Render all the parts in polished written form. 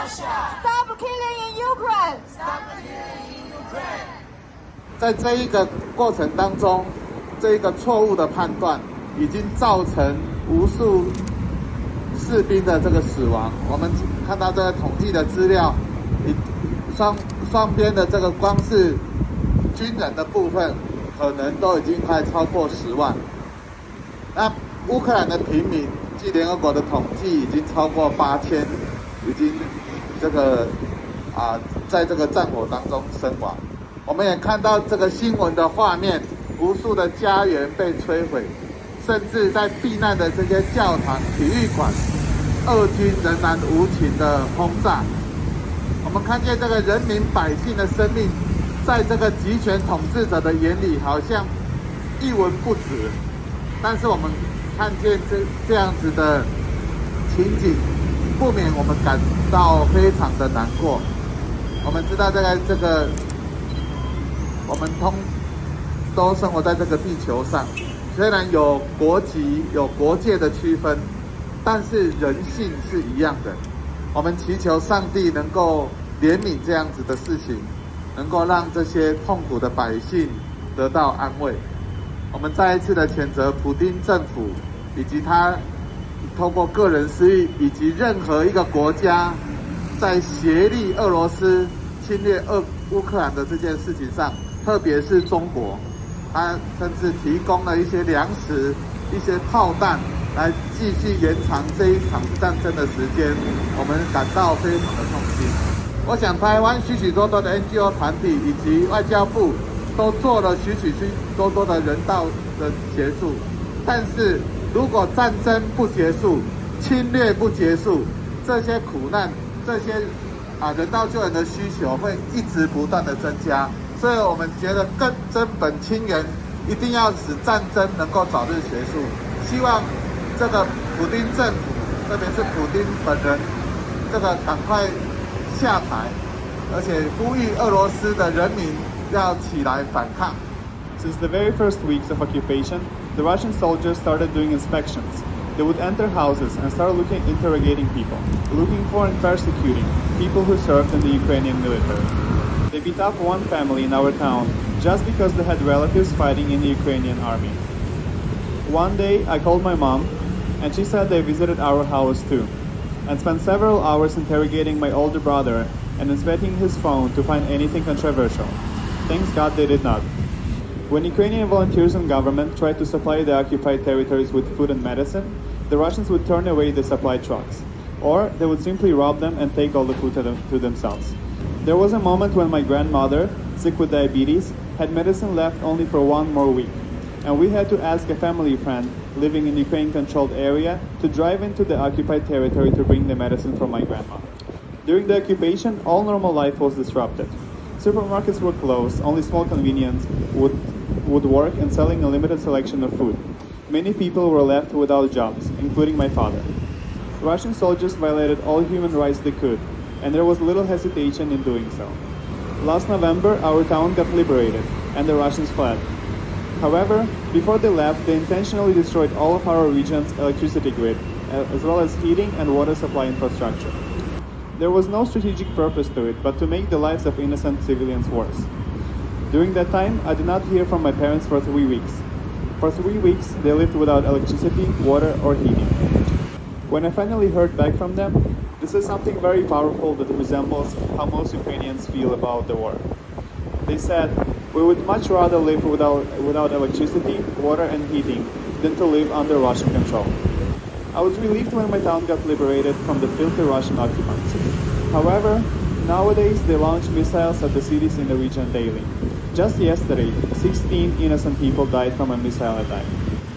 Stop killing in Ukraine. 在这一个过程当中，这一个错误的判断已经造成无数士兵的这个死亡。我们看到这个统计的资料，双边的这个光是军人的部分，可能都已经快超过10万。那乌克兰的平民，据联合国的统计，已经超过8000，已经在这个战火当中身亡。我们也看到这个新闻的画面，无数的家园被摧毁，甚至在避难的这些教堂、体育馆，俄军仍然无情的轰炸。我们看见这个人民百姓的生命，在这个集权统治者的眼里好像一文不值，但是我们看见这样子的情景，不免我们感到非常的难过。我们知道我们都生活在这个地球上，虽然有国籍、有国界的区分，但是人性是一样的。我们祈求上帝能够怜悯这样子的事情，能够让这些痛苦的百姓得到安慰。我们再一次的谴责普丁政府，以及他透过个人私欲，以及任何一个国家在协力俄罗斯侵略乌克兰的这件事情上，特别是中国，他甚至提供了一些粮食、一些炮弹，来继续延长这一场战争的时间，我们感到非常的痛心。我想台湾许许多多的 NGO 团体以及外交部都做了许多的人道的协助，但是如果战争不结束，侵略不结束，这些苦难、这些人道救援的需求会一直不断的增加。所以我们觉得更根本清源，一定要使战争能够早日结束。希望这个普丁政府，特别是普丁本人，赶快下台，而且呼吁俄罗斯的人民要起来反抗。Since the very first weeks of occupation, the Russian soldiers started doing inspections. They would enter houses and start interrogating people, looking for and persecuting people who served in the Ukrainian military. They beat up one family in our town just because they had relatives fighting in the Ukrainian army. One day, I called my mom, and she said they visited our house too, and spent several hours interrogating my older brother and inspecting his phone to find anything controversial. Thanks God they did not. When Ukrainian volunteers and government tried to supply the occupied territories with food and medicine, the Russians would turn away the supply trucks, or they would simply rob them and take all the food to themselves. There was a moment when my grandmother, sick with diabetes, had medicine left only for one more week, and we had to ask a family friend living in Ukraine-controlled area to drive into the occupied territory to bring the medicine for my grandma. During the occupation, all normal life was disrupted. Supermarkets were closed, only small convenience would work and selling a limited selection of food. Many people were left without jobs, including my father. Russian soldiers violated all human rights they could, and there was little hesitation in doing so. Last November, our town got liberated, and the Russians fled. However, before they left, they intentionally destroyed all of our region's electricity grid, as well as heating and water supply infrastructure. There was no strategic purpose to it, but to make the lives of innocent civilians worse. During that time, I did not hear from my parents for 3 weeks. For 3 weeks, they lived without electricity, water, or heating. When I finally heard back from them, this is something very powerful that resembles how most Ukrainians feel about the war. They said, "We would much rather live without electricity, water, and heating than to live under Russian control." I was relieved when my town got liberated from the filthy Russian occupants. However, nowadays they launch missiles at the cities in the region daily. Just yesterday, 16 innocent people died from a missile attack.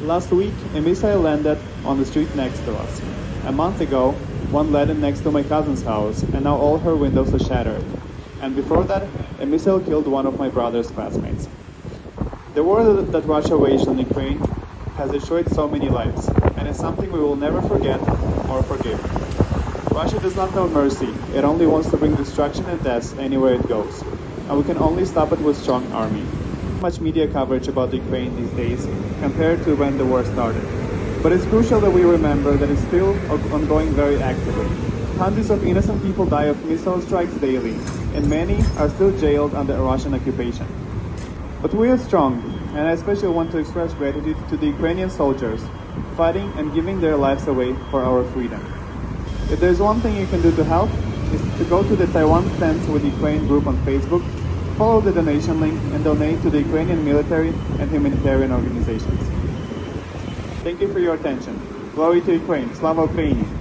Last week, a missile landed on the street next to us. A month ago, one landed next to my cousin's house, and now all her windows are shattered. And before that, a missile killed one of my brother's classmates. The war that Russia waged on Ukraine has destroyed so many lives, and it's something we will never forget or forgive. Russia does not know mercy. It only wants to bring destruction and death anywhere it goes, and we can only stop it with strong army. Much media coverage about Ukraine these days compared to when the war started. But it's crucial that we remember that it's still ongoing very actively. Hundreds of innocent people die of missile strikes daily, and many are still jailed under a Russian occupation. But we are strong, and I especially want to express gratitude to the Ukrainian soldiers fighting and giving their lives away for our freedom. If there's one thing you can do to help, is to go to the Taiwan Stands with Ukraine group on Facebook, follow the donation link, and donate to the Ukrainian military and humanitarian organizations. Thank you for your attention. Glory to Ukraine. Slava Ukraini!